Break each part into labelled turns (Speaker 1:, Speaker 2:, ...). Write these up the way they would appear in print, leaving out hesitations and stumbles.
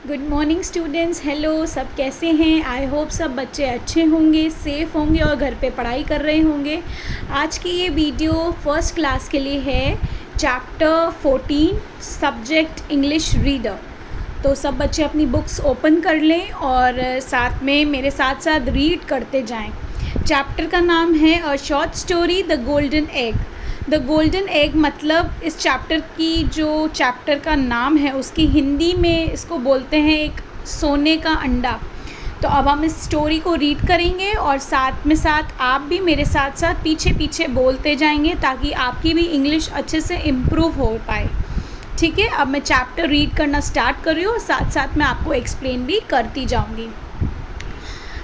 Speaker 1: Good morning students. Hello, सब कैसे हैं? आई होप सब बच्चे अच्छे होंगे, सेफ़ होंगे और घर पे पढ़ाई कर रहे होंगे। आज की ये वीडियो फर्स्ट क्लास के लिए है, चैप्टर 14 सब्जेक्ट इंग्लिश रीडर। तो सब बच्चे अपनी बुक्स ओपन कर लें और साथ में मेरे साथ साथ रीड करते जाएं। चैप्टर का नाम है a short story the golden egg. The golden egg मतलब इस चैप्टर की जो चैप्टर का नाम है उसकी हिंदी में इसको बोलते हैं एक सोने का अंडा। तो अब हम इस स्टोरी को रीड करेंगे और साथ में साथ आप भी मेरे साथ साथ पीछे पीछे बोलते जाएंगे ताकि आपकी भी इंग्लिश अच्छे से इम्प्रूव हो पाए। ठीक है, अब मैं चैप्टर रीड करना स्टार्ट कर रही हूँ और साथ साथ मैं आपको एक्सप्लेन भी करती जाऊँगी।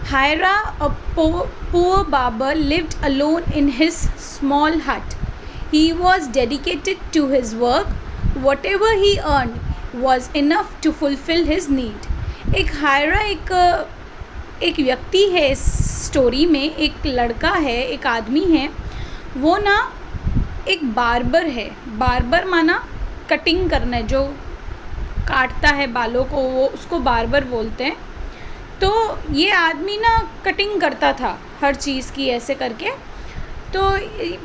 Speaker 1: Hira, a poor barber, lived alone in his small hut. He was dedicated to his work. Whatever he earned was enough to fulfill his need. एक हायरा एक व्यक्ति है इस स्टोरी में, एक लड़का है, एक आदमी है। वो ना एक बार्बर है। बार्बर माना कटिंग करना, जो काटता है बालों को, वो उसको बार्बर बोलते हैं। तो ये आदमी ना कटिंग करता था हर चीज़ की ऐसे करके। तो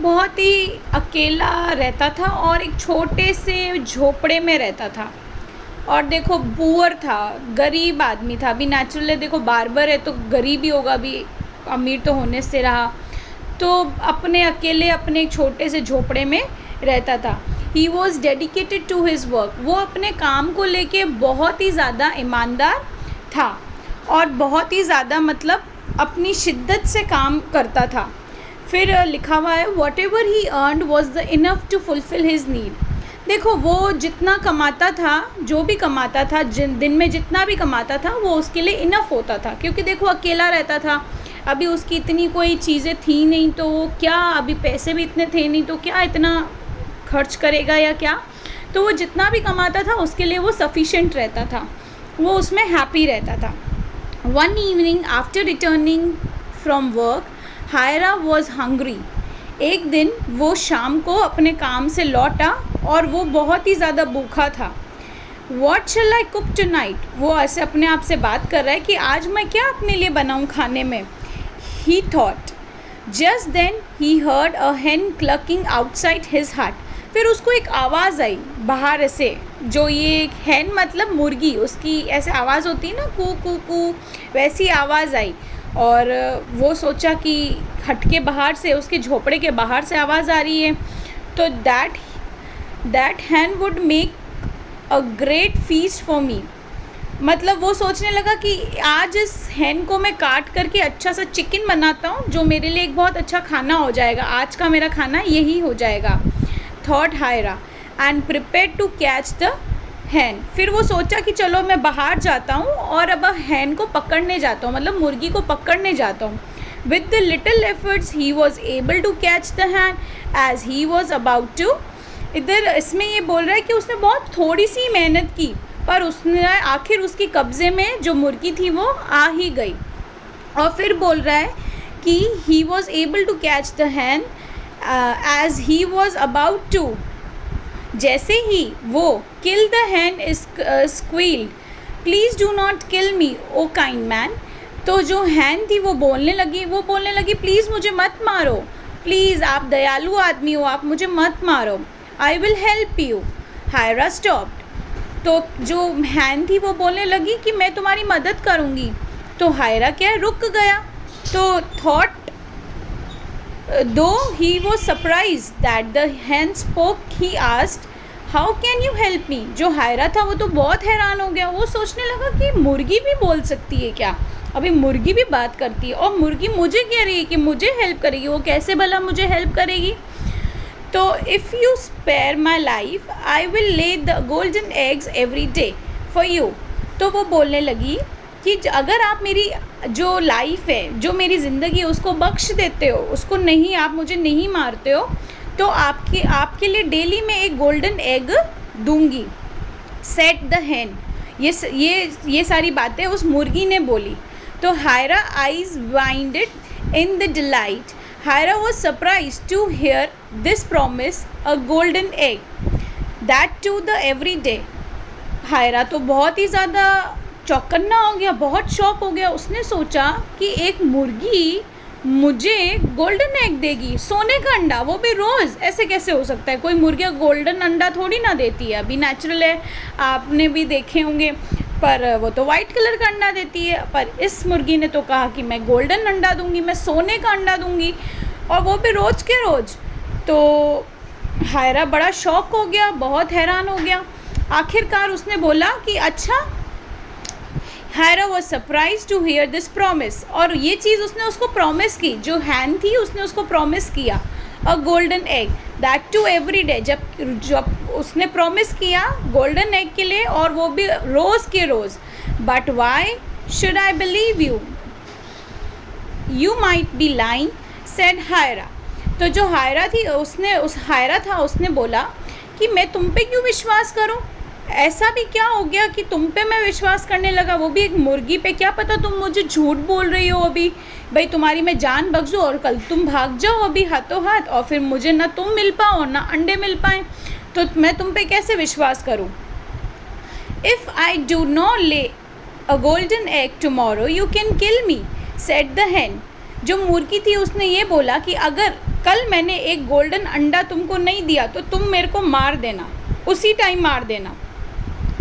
Speaker 1: बहुत ही अकेला रहता था और एक छोटे से झोपड़े में रहता था। और देखो पुअर था, गरीब आदमी था। अभी नेचुरली देखो बार्बर है तो गरीब ही होगा, अभी अमीर तो होने से रहा। तो अपने अकेले अपने एक छोटे से झोपड़े में रहता था। He was dedicated to his work. वो अपने काम को लेके बहुत ही ज़्यादा ईमानदार था और बहुत ही ज़्यादा मतलब अपनी शिद्दत से काम करता था। फिर लिखा हुआ है whatever he earned was the enough to fulfil his need. देखो वो जितना कमाता था, जो भी कमाता था, दिन में जितना भी कमाता था वो उसके लिए इनफ होता था। क्योंकि देखो अकेला रहता था, अभी उसकी इतनी कोई चीज़ें थी नहीं, तो वो क्या, अभी पैसे भी इतने थे नहीं तो क्या इतना खर्च करेगा या क्या। तो वो जितना भी कमाता था उसके लिए वो सफिशेंट रहता था, वो उसमें हैप्पी रहता था। One evening after returning from work, Hira was hungry. एक दिन वो शाम को अपने काम से लौटा और वो बहुत ही ज़्यादा भूखा था। What shall I cook tonight? वो ऐसे अपने आप से बात कर रहा है कि आज मैं क्या अपने लिए बनाऊँ खाने में। He thought. Just then he heard a hen clucking outside his hut. फिर उसको एक आवाज़ आई बाहर से, जो ये हैन मतलब मुर्गी, उसकी ऐसे आवाज़ होती है ना, कू कू कू, वैसी आवाज़ आई। और वो सोचा कि हट के बाहर से, उसके झोपड़े के बाहर से आवाज़ आ रही है, तो that hen would make a great feast for me. मतलब वो सोचने लगा कि आज इस हैन को मैं काट करके अच्छा सा चिकन बनाता हूँ, जो मेरे लिए एक बहुत अच्छा खाना हो जाएगा। आज का मेरा खाना यही हो जाएगा, thought Hyra, and prepare to catch the hen. फिर वो सोचा कि चलो मैं बाहर जाता हूँ और अब हैन को पकड़ने जाता हूँ, मतलब मुर्गी को पकड़ने जाता हूँ। With the little efforts he was able to catch the hen as he was about to. इधर इसमें ये बोल रहा है कि उसने बहुत थोड़ी सी मेहनत की, पर उसने आखिर उसकी कब्जे में जो मुर्गी थी वो आ ही गई। और फिर बोल रहा है कि he was able to catch the hen as he was about to. जैसे ही वो kill the hen squealed, please do not kill me o kind man. तो जो हैन थी वो बोलने लगी प्लीज़ मुझे मत मारो, प्लीज़ आप दयालु आदमी हो, आप मुझे मत मारो। I will help you. Hyra stopped. तो जो हैन थी वो बोलने लगी कि मैं तुम्हारी मदद करूँगी। तो हायरा क्या रुक गया। तो thought Though he was surprised that the hen spoke, he asked, "How can you help me?" जो हायरा था वो तो बहुत हैरान हो गया। वो सोचने लगा कि मुर्गी भी बोल सकती है क्या, अभी मुर्गी भी बात करती है और मुर्गी मुझे कह रही है कि मुझे हेल्प करेगी। वो कैसे भला मुझे हेल्प करेगी। तो if you spare my life I will lay the golden eggs every day for you. तो वो बोलने लगी कि अगर आप मेरी जो लाइफ है, जो मेरी ज़िंदगी है, उसको बख्श देते हो, उसको नहीं, आप मुझे नहीं मारते हो, तो आपके लिए डेली मैं एक गोल्डन एग दूंगी। Said the hen. ये सारी बातें उस मुर्गी ने बोली। तो Hyra eyes widened in the delight. Hyra was surprise to hear this promise a golden egg that to the every day. Hyra तो बहुत ही ज़्यादा चौकन्ना हो गया, बहुत शॉक हो गया। उसने सोचा कि एक मुर्गी मुझे गोल्डन एग देगी, सोने का अंडा, वो भी रोज़, ऐसे कैसे हो सकता है? कोई मुर्गियाँ गोल्डन अंडा थोड़ी ना देती है, अभी नेचुरल है, आपने भी देखे होंगे, पर वो तो वाइट कलर का अंडा देती है। पर इस मुर्गी ने तो कहा कि मैं गोल्डन अंडा दूंगी, मैं सोने का अंडा दूंगी, और वो भी रोज़ के रोज़। तो हायरा बड़ा शॉक हो गया, बहुत हैरान हो गया। आखिरकार उसने बोला कि अच्छा। Hyra was surprise to hear this promise, और ये चीज़ उसने उसको प्रॉमिस की, जो हैन थी उसने उसको प्रॉमिस किया, a golden egg, that too every day. जब उसने प्रॉमिस किया गोल्डन एग के लिए, और वो भी रोज़ के रोज़। But why should I believe you, you might be lying, said Hyra. तो जो हायरा थी उसने बोला कि मैं तुम पे क्यों विश्वास करूं? ऐसा भी क्या हो गया कि तुम पे मैं विश्वास करने लगा, वो भी एक मुर्गी पे? क्या पता तुम मुझे झूठ बोल रही हो अभी, भाई तुम्हारी मैं जान बख्शूं और कल तुम भाग जाओ अभी हाथों हाथ, और फिर मुझे ना तुम मिल पाओ ना अंडे मिल पाएँ, तो मैं तुम पे कैसे विश्वास करूं? इफ़ आई डू नॉट ले a golden egg tomorrow you can kill me, said the हैन। जो मुर्गी थी उसने ये बोला कि अगर कल मैंने एक गोल्डन अंडा तुमको नहीं दिया तो तुम मेरे को मार देना, उसी टाइम मार देना,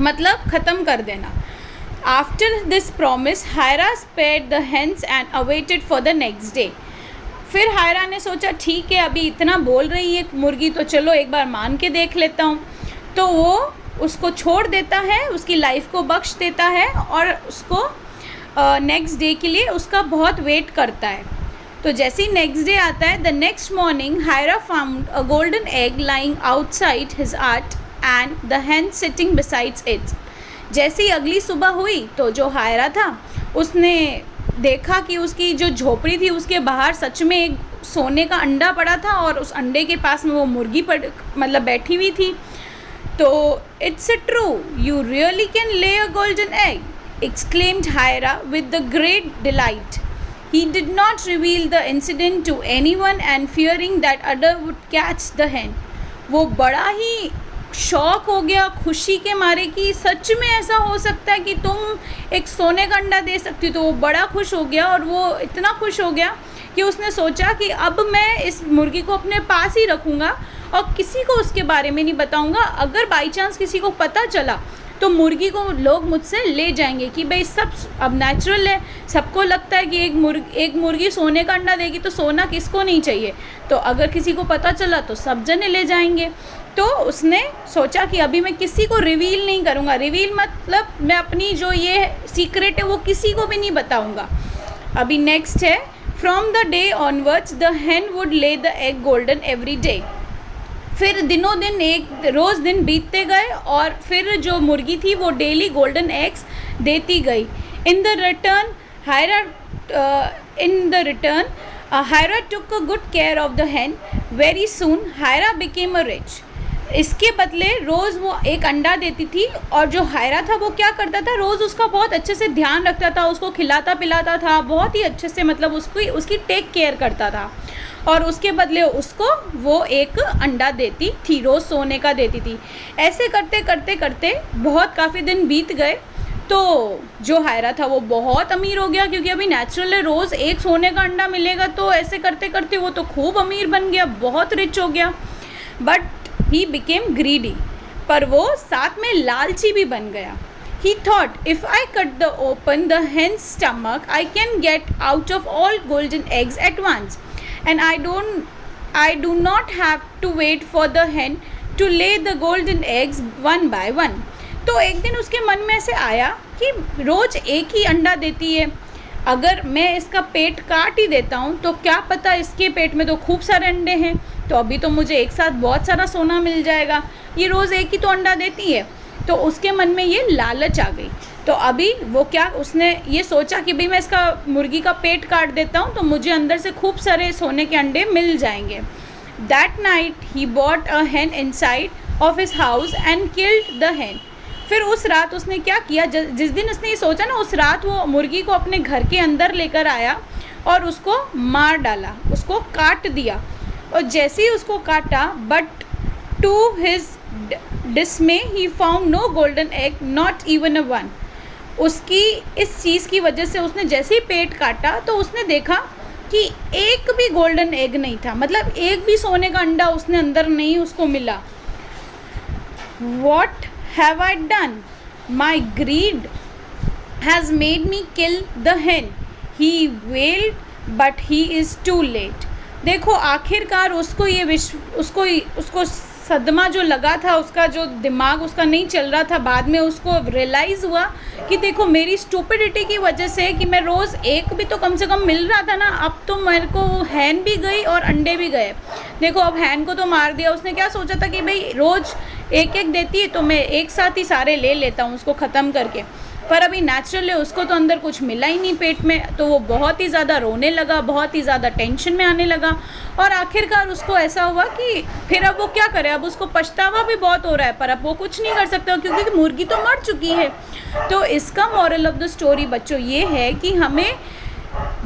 Speaker 1: मतलब ख़त्म कर देना। After this promise Hyra spared the hens and awaited for the next day. फिर हायरा ने सोचा ठीक है, अभी इतना बोल रही है मुर्गी तो चलो एक बार मान के देख लेता हूँ। तो वो उसको छोड़ देता है, उसकी लाइफ को बख्श देता है, और उसको नेक्स्ट डे के लिए उसका बहुत वेट करता है। तो जैसे ही नेक्स्ट डे आता है, the next morning Hyra found a golden egg lying outside his hut and the hen sitting besides it. जैसे ही अगली सुबह हुई तो जो हायरा था उसने देखा कि उसकी जो झोपड़ी थी उसके बाहर सच में एक सोने का अंडा पड़ा था, और उस अंडे के पास में वो मुर्गी मतलब बैठी हुई थी। तो it's true, you really can lay a golden egg, exclaimed Hyra with the great delight. He did not reveal the incident to anyone and fearing that other would catch the hen. वो बड़ा ही shock हो गया खुशी के मारे कि सच में ऐसा हो सकता है कि तुम एक सोने का अंडा दे सकती हो। तो वो बड़ा खुश हो गया, और वो इतना खुश हो गया कि उसने सोचा कि अब मैं इस मुर्गी को अपने पास ही रखूँगा और किसी को उसके बारे में नहीं बताऊँगा। अगर बाई चांस किसी को पता चला तो मुर्गी को लोग मुझसे ले जाएंगे कि भाई सब अब नेचुरल है, सबको लगता है कि एक मुर्गी सोने का अंडा देगी, तो सोना किसको नहीं चाहिए, तो अगर किसी को पता चला तो सब जने ले जाएंगे। तो उसने सोचा कि अभी मैं किसी को रिवील नहीं करूँगा, रिवील मतलब मैं अपनी जो ये सीक्रेट है वो किसी को भी नहीं बताऊँगा। अभी नेक्स्ट है, from the day onwards the hen would lay the egg golden every day. फिर दिनों दिन एक रोज़ दिन बीतते गए, और फिर जो मुर्गी थी वो डेली गोल्डन एग्स देती गई। In the return Hyra took a good care of the hen. Very soon Hyra became a rich. इसके बदले रोज़ वो एक अंडा देती थी, और जो हायरा था वो क्या करता था, रोज़ उसका बहुत अच्छे से ध्यान रखता था, उसको खिलाता पिलाता था बहुत ही अच्छे से, मतलब उसकी टेक केयर करता था, और उसके बदले उसको वो एक अंडा देती थी, रोज़ सोने का देती थी। ऐसे करते करते करते बहुत काफ़ी दिन बीत गए। तो जो हायरा था वो बहुत अमीर हो गया, क्योंकि अभी नेचुरल है, रोज़ एक सोने का अंडा मिलेगा, तो ऐसे करते करते वो तो खूब अमीर बन गया, बहुत रिच हो गया। बट ही बिकेम ग्रीडी, पर वो साथ में लालची भी बन गया। He thought, if I cut open the hen's stomach, I can get out of all golden eggs at once, and I do not have to wait for the hen to lay the golden eggs one by one. तो एक दिन उसके मन में ऐसे आया कि रोज़ एक ही अंडा देती है, अगर मैं इसका पेट काट ही देता हूँ तो क्या पता इसके पेट में तो खूब सारे अंडे हैं, तो अभी तो मुझे एक साथ बहुत सारा सोना मिल जाएगा, ये रोज़ एक ही तो अंडा देती है। तो उसके मन में ये लालच आ गई। तो अभी वो उसने ये सोचा कि भाई मैं इसका मुर्गी का पेट काट देता हूँ तो मुझे अंदर से खूब सारे सोने के अंडे मिल जाएंगे। That night he bought a hen inside of his house and killed the hen. फिर उस रात उसने क्या किया, जिस दिन उसने ये सोचा ना, उस रात वो मुर्गी को अपने घर के अंदर लेकर आया और उसको मार डाला, उसको काट दिया। और जैसे ही उसको काटा, but to his dismay he found no golden egg, not even a one. उसकी इस चीज़ की वजह से उसने जैसे ही पेट काटा तो उसने देखा कि एक भी गोल्डन एग नहीं था, मतलब एक भी सोने का अंडा उसने अंदर नहीं उसको मिला। What have I done? My greed has made me kill the hen. He wailed, but he is too late. देखो आखिरकार उसको ये उसको सदमा जो लगा था, उसका जो दिमाग उसका नहीं चल रहा था, बाद में उसको रियलाइज़ हुआ कि देखो मेरी स्टूपिडिटी की वजह से कि मैं रोज़ एक भी तो कम से कम मिल रहा था ना, अब तो मेरे को हैन भी गई और अंडे भी गए। देखो अब हैन को तो मार दिया, उसने क्या सोचा था कि भाई रोज़ एक एक देती है तो मैं एक साथ ही सारे ले लेता हूँ उसको ख़त्म करके, पर अभी नेचुरली उसको तो अंदर कुछ मिला ही नहीं पेट में, तो वो बहुत ही ज़्यादा रोने लगा, बहुत ही ज़्यादा टेंशन में आने लगा। और आखिरकार उसको ऐसा हुआ कि फिर अब वो क्या करे, अब उसको पछतावा भी बहुत हो रहा है, पर अब वो कुछ नहीं कर सकता क्योंकि मुर्गी तो मर चुकी है। तो इसका मॉरल ऑफ द स्टोरी बच्चों ये है कि हमें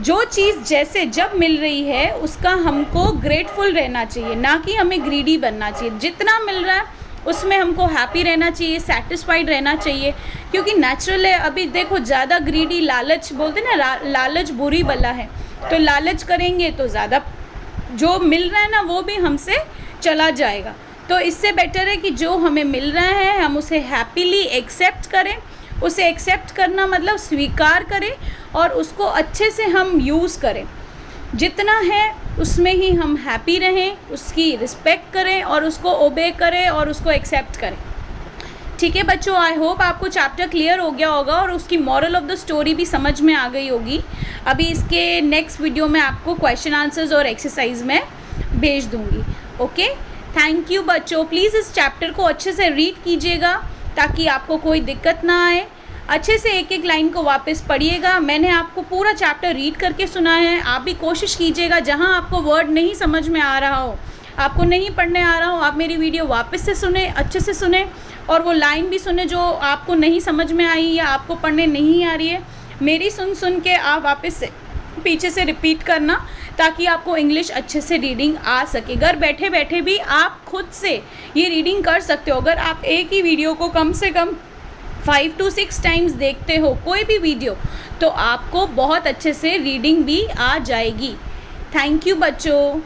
Speaker 1: जो चीज़ जैसे जब मिल रही है उसका हमको ग्रेटफुल रहना चाहिए, ना कि हमें ग्रीडी बनना चाहिए। जितना मिल रहा है उसमें हमको हैप्पी रहना चाहिए, सेटिस्फाइड रहना चाहिए, क्योंकि नेचुरल है। अभी देखो ज़्यादा ग्रीडी, लालच बोलते ना, लालच बुरी बला है, तो लालच करेंगे तो ज़्यादा जो मिल रहा है ना वो भी हमसे चला जाएगा। तो इससे बेटर है कि जो हमें मिल रहा है हम उसे हैप्पीली एक्सेप्ट करें। उसे एक्सेप्ट करना मतलब स्वीकार करें और उसको अच्छे से हम यूज़ करें। जितना है उसमें ही हम हैप्पी रहें, उसकी रिस्पेक्ट करें और उसको ओबे करें और उसको एक्सेप्ट करें। ठीक है बच्चों, आई होप आपको चैप्टर क्लियर हो गया होगा और उसकी मॉरल ऑफ द स्टोरी भी समझ में आ गई होगी। अभी इसके नेक्स्ट वीडियो में आपको क्वेश्चन आंसर्स और एक्सरसाइज में भेज दूँगी। ओके, थैंक यू बच्चों। प्लीज़ इस चैप्टर को अच्छे से रीड कीजिएगा ताकि आपको कोई दिक्कत ना आए। अच्छे से एक एक लाइन को वापस पढ़िएगा। मैंने आपको पूरा चैप्टर रीड करके सुनाया है, आप भी कोशिश कीजिएगा जहाँ आपको वर्ड नहीं समझ में आ रहा हो, आपको नहीं पढ़ने आ रहा हो, आप मेरी वीडियो वापस से सुने, अच्छे से सुने और वो लाइन भी सुने जो आपको नहीं समझ में आई या आपको पढ़ने नहीं आ रही है। मेरी सुन के आप वापस से पीछे से रिपीट करना ताकि आपको इंग्लिश अच्छे से रीडिंग आ सके। घर बैठे बैठे भी आप खुद से ये रीडिंग कर सकते हो। अगर आप एक ही वीडियो को कम से कम 5 to 6 टाइम्स देखते हो कोई भी वीडियो, तो आपको बहुत अच्छे से रीडिंग भी आ जाएगी। थैंक यू बच्चों।